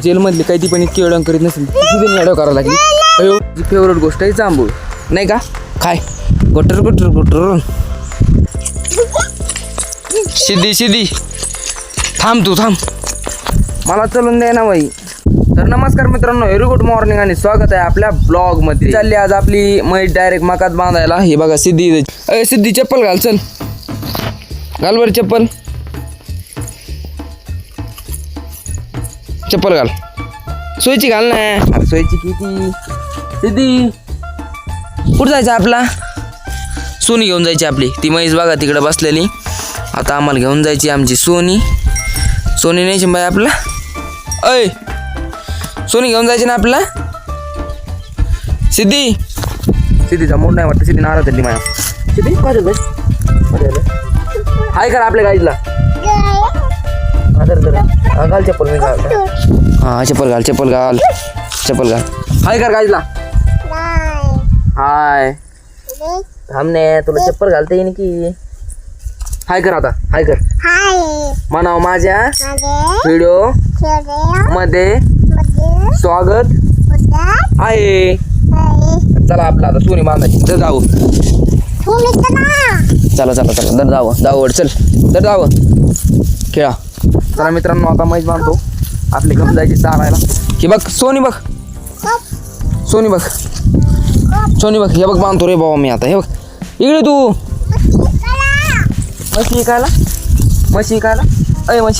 जेलमधली काही ती पण इतकी एवढं करीत नसेल तिथे एवढं करावं लागेल. अयो फेवरेट गोष्ट आहे जांभूळ नाही का काय गोटर गोटर गोटर. सिद्धी थांब तू थांब मला चलून दे ना बाई. तर नमस्कार मित्रांनो, व्हेरी गुड मॉर्निंग आणि स्वागत आहे आपल्या ब्लॉग मध्ये. चालली आज आपली म्हैस डायरेक्ट मकात बांधायला. हे बघा सिद्धी, अय सिद्धी चप्पल घाल, चल घाल बरं चप्पल घाल, सोयची घाल ना. अरे सोयची किती. सिद्धी कुठं जायचं आपला. सोनी घेऊन जायची आपली. ती म्हैस बघा तिकडे बसलेली. आता आम्हाला घेऊन जायची आमची सोनी नाही शिंबाई आपला. अय सोनी घेऊन जायची ना आपला. सिद्धीचा मूड नाही वाटतं. सिद्धी नाराज झाली माझ्या. सिद्धी हाय करा आपल्या गाईला. घाल चप्पल मी घाल. हां चप्पल घाल हाय कर गाईला. हाय थांबणे तुला चप्पल घालता येईन की. हाय कर आता. हाय कर म्हणाव माझ्या व्हिडिओ मध्ये स्वागत आहे. चला आपला आता सोनी बांधायची. तर जाऊ चला दर जावं चल दर जावं खेळा. चला मित्रांनो आता म्हैस बांधतो. आपले घेऊन जायची चारायला. हे बघ सोनी बघ हे बघ बांधतो रे बाबा मी आता. हे बघ इकडे तू म्हशी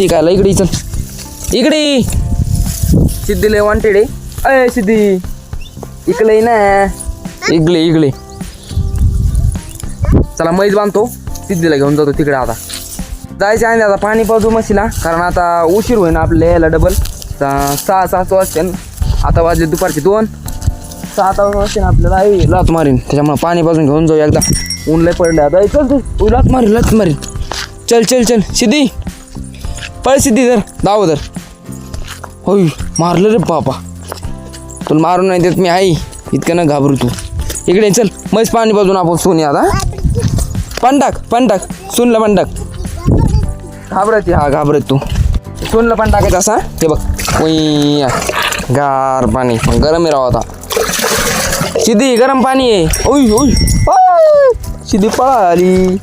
कायला इकडे चल. इकडे सिद्धी लय वॉन्टेड आहे. अय सिद्धी इकडे ना. इकडे चला म्हैस बांधतो. सिद्धीला घेऊन जातो तिकडे. आता जायचे आहे आता पाणी पाजू म्हशीला, कारण आता उशीर होईना आपल्याला यायला. डबल 6 वाजते. आता वाजले दुपारचे 2. 7 वाजते ना आपल्याला. लात मारीन त्याच्यामुळे पाणी पाजून घेऊन जाऊ एकदा. ऊन लय पडले आता. चल तू लात मारीन चल सिद्धी पळ. सिद्धी धर दाव धर. होय मारलं रे बाबा. तुला मारून नाही देत मी आई. इतकं न घाबरू तू. इकडे चल म्हैस पाणी पाजून आपण सोनी. आता पण टाक सोनला पण टाक. घाबरत तू. सोनला पण टाकायचं असा. हे बघ गार पाणी गरम राहा. आता सिद्धी गरम पाणी आहे. ओय सिद्धी पळाली.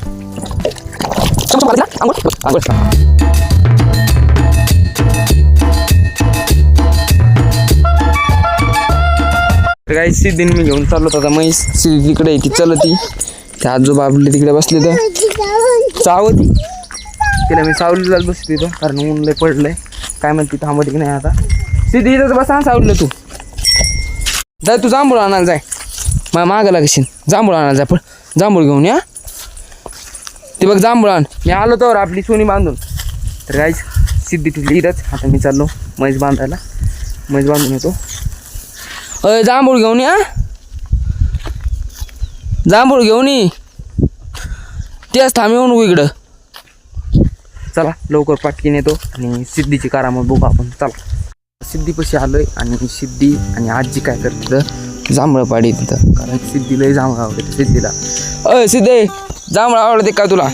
काही सिद्धीने मी घेऊन चाललो आता म्हैस. सिद्धी तिकडे ती चलती. त्या आजोबा आपले तिकडे बसले तर चावती. तिला मी सावलीला बसली तिथं, कारण ऊन लय पडलंय. काय म्हणते थांबती की नाही आता. सिद्धी इथं बस सावलीला. तू जाय तू जांभूळ आणायला जाय. मला मागं लागशील. जांभूळ आणायला जाय. पण जांभूळ घेऊन या. ते बघ जांभूळ आण. मी आलो तर आपली सोनी बांधून. तर गाईच सिद्धी ठेवली इथंच. आता मी चाललो म्हैस बांधायला. म्हैस बांधून येतो. अय जांभूळ घेऊन या. जांभूळ घेऊन ये. तेच थांब येऊ नको इकडं. चला लवकर पाटकीन येतो आणि सिद्धीची कारामत बघू आपण. चला सिद्धीपाशी आलोय आणि सिद्धी आणि आजी काय करते तर जांभळं पाडी तिथं, कारण सिद्धीला जांभळं आवडते सिद्धीला. अय सिद्धे जांभळं आवडते का तुला.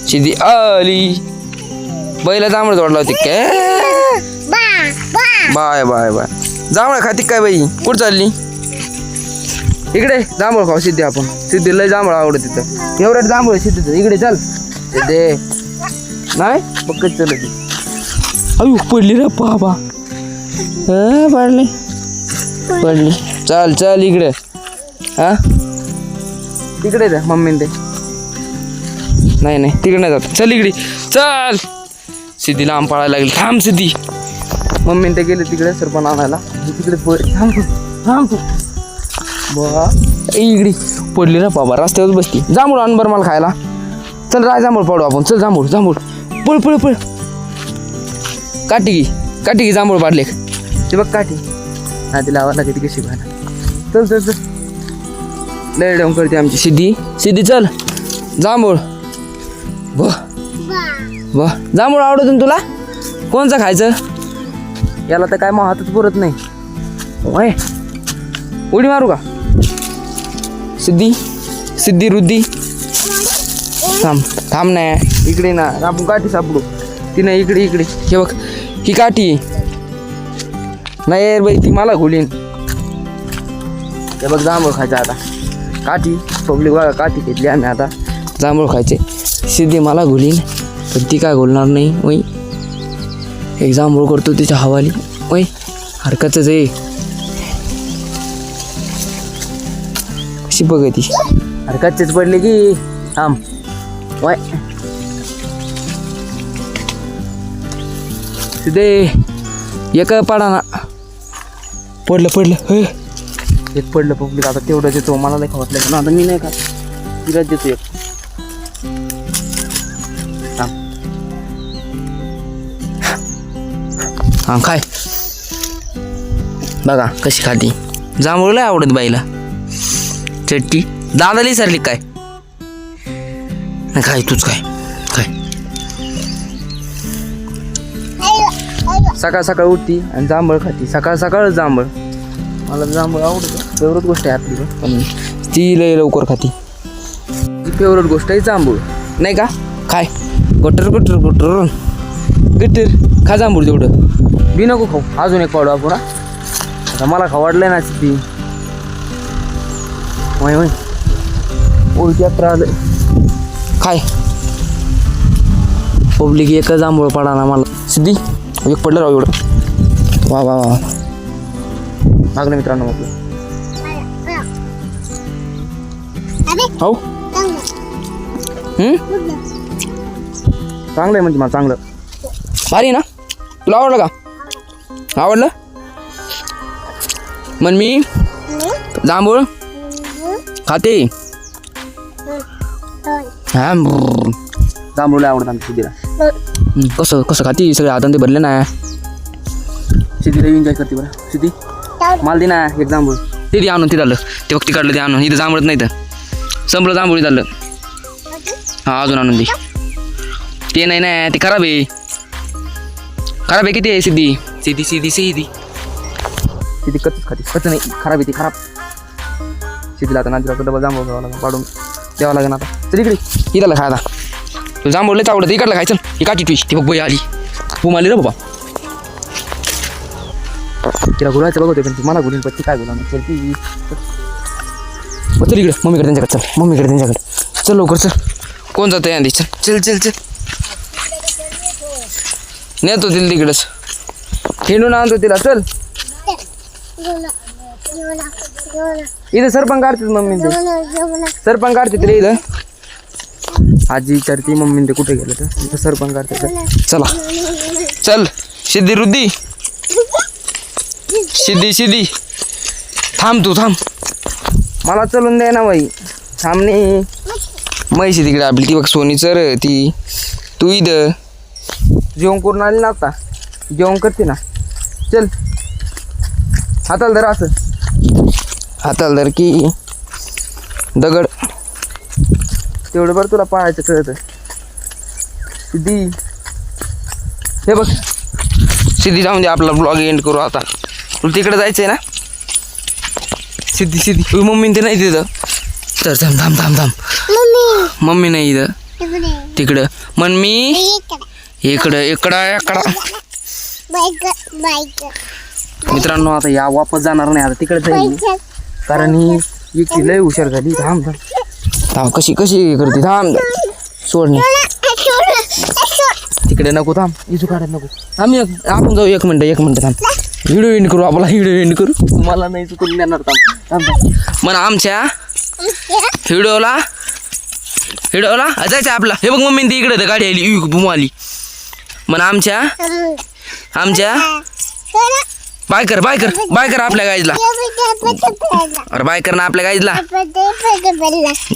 सिद्धी आली. बैला जांभळं तोडला होती काय. बाय जांभळं खाती काय बाई. कुठं चालली. इकडे जांभूळ खाऊ सिद्धी आपण. सिद्धीला जांभूळ आवडत तिथं. फेवरेट जांभूळ सिद्धीचं. इकडे चल सिद्धे. नाही पक्कच चल. अयो पडली रे बाबा. पडली. चल इकडे. हा तिकडे जा मम्मीने ते. नाही तिकडे नाही जात. चल इकडे चल. सिद्धी लांब पळायला लागली. थांब सिद्धी. मम्मीने ते गेले तिकडे सरपण आणायला. तिकडे थांब तू. इकडे पडली ना बाबा. रस्त्यावर बसती. जांभूळ आण बरं मला खायला. चल राय जांभूळ पाडू आपण. चल जांभूळ पळ. काठी घे जांभूळ पाडले. ते बघ काठी. हा तिला आवाज लागते कशी खायला. चल लय डाऊन करते आमची सिद्धी. चल जांभूळ. जांभूळ आवडतो तुला. कोणचं खायचं. याला तर काय मग हातच पुरत नाही. ओय उडी मारू का. सिद्धी रुद्धी थांब ना इकडे ना. आपण काठी सापडू. ती नाही इकडे इकडे हे बघ ही काठी नाही यार बाई ती मला घोलीन. हे बघ जांभूळ खायचं आता काठी पब्लिक बघा काठी घेतली आम्ही आता जांभूळ खायचे. सिद्धी मला घोलीन पण ती काय घोलणार नाही. वय एक जांभूळ करतो तिच्या हवाली. वय हरकतच आहे कशी बघ ती हरकतच पडले की थांब. वय सिद्धे एक पडा ना पडलं हे एक पडलं पब्लिक आता तेवढं देतो मला नाही खावतलं ना आता मी नाही खात तिलाच देतो एक. हा काय बघा कशी खाती जांभूळ लय आवडत बाईला. चट्टी दादाली सरली काय काय तूच काय काय सकाळ सकाळ उठती आणि जांभळ खाती सकाळ सकाळच जांभळ. मला जांभळ आवडतं फेवरेट गोष्ट आहे आपली पण ती लय लवकर खाती. ती फेवरेट गोष्ट आहे जांभूळ नाही का. काय गटर गटर गटर गटर खा जांभूळ तेवढं बी नको खाऊ अजून एक पाडू आपण. आता मला खाऊ वाटलंय ना ती वय वय ओय त्यात राहिलं काय पब्लिक एक जांभूळ पडा ना मला. सिद्धी एक पडलं राव एवढं वा वा वा मागलं मित्रांनो आपलं हो चांगलं आहे म्हणजे मला चांगलं भारी ना. तुला आवडलं का आवडलं मन मी जांभूळ खाते. हा जांभूळ आवडतं आमच्या सिद्धीला. कसं कसं खाती सगळे हातांते भरले ना. सिद्धीला एन्जॉय करते बरं. सिद्धी मला दे ना एक जांभूळ ते आणून ते झालं ते बघ काढलं ते आणून इथं जांभळत नाही तर संपलं जांभूळ झालं. हा अजून आणून दे ते नाही ना ते खराब आहे किती आहे. सिद्धी सिद्धी सिद्धी सिद्धी सिद्धी कच्चच खाते कच्च नाही खराब आहे ती खराब. सिद्धीला आता नांदीला डबल जांभूळ घ्यावं लागेल पाडून द्यावं लागेल आता. तर इकडे इथं खायला तुला जांभूळ लयच आवडतं इकडलं खायचं ही काठी तुझी ती बघ बोई आली तू माली रे बाबा. तिला गुलायचं बघते पण ती मला गुलीन पण ती काय गुला चल ती चल इकडे मम्मीकडे त्यांच्याकडे चल मम्मीकडे त्यांच्याकडे चल लवकर चल. कोण जातं यांनी चल चल चल चल नेतो तिला तिकडंच हिंडून आणतो तिला चल. इथं सरपंच काढते मम्मी ते सरपंच काढते तिला इथं. आजी विचारती मम्मी ते कुठे गेलं तर इथं सरपंच काढते. चला चल सिद्धी रुद्धी सिद्धी सिद्धी थांब तू थांब मला चलून दे ना बाई थांबणे. म्हैशी तिकडे आपली ती बघ सोनी चर ती तू इथं जेवण करून आली ना आता जेवण करते ना. चल हाताला धर असं हाताला धर की दगड तेवढं बरं तुला पाहायचं कळतं. सिद्धी हे बघ सिद्धी जाऊन दे आपला ब्लॉग एंड करू आता. तुला तिकडे जायचं आहे ना सिद्धी सिद्धी तुझी मम्मी ते नाही तिथं तर थांब थांब थांब थांब मम्मी नाही इथं तिकडं मन मी इकडं इकडं इकडं. मित्रांनो आता या वापस जाणार नाही आता तिकडे जाईल कारण ही इतकी लय हुशार झाली. थांब थांब थांब कशी कशी करते थांब सोडणे तिकडे नको थांब इथू काढत नको थांब आपण जाऊ एक मिनटं थांब व्हिडिओ एंड करू आपला व्हिडिओ एंड करू मला नाही चुकून देणार थांब थांब मन आमच्या व्हिडिओला जायचं आपला. हे बघ मम्मी ती इकडे गाडी आली बुम आली मन आमच्या बायकर बायकर बायकर आपल्या गाईजला अरे बायकर ना आपल्या गाईजला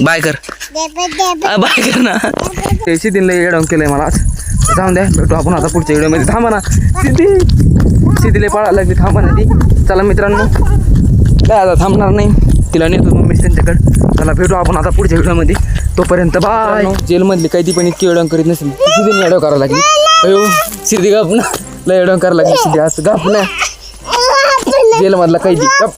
बायकर बायकर ना ते सिद्धीला येडवून केलंय मला आज. जाऊन द्या भेटू आपण आता पुढच्या व्हिडिओमध्ये. थांबा ना सिद्धीला पळायला लागली थांबा ना ती. चला मित्रांनो काय आता थांबणार नाही तिला नेतो मम्मी त्यांच्याकडे. चला भेटू आपण आता पुढच्या व्हिडिओमध्ये तोपर्यंत बाय. जेलमधली काही ती पण इतकी येडवून करीत नसेल सिद्धीने येडव करायला लागली. अयो सिद्धी गप ना लय येडवून करायला लागली सिद्धी असं गप ना जेलमधला कैदी गप.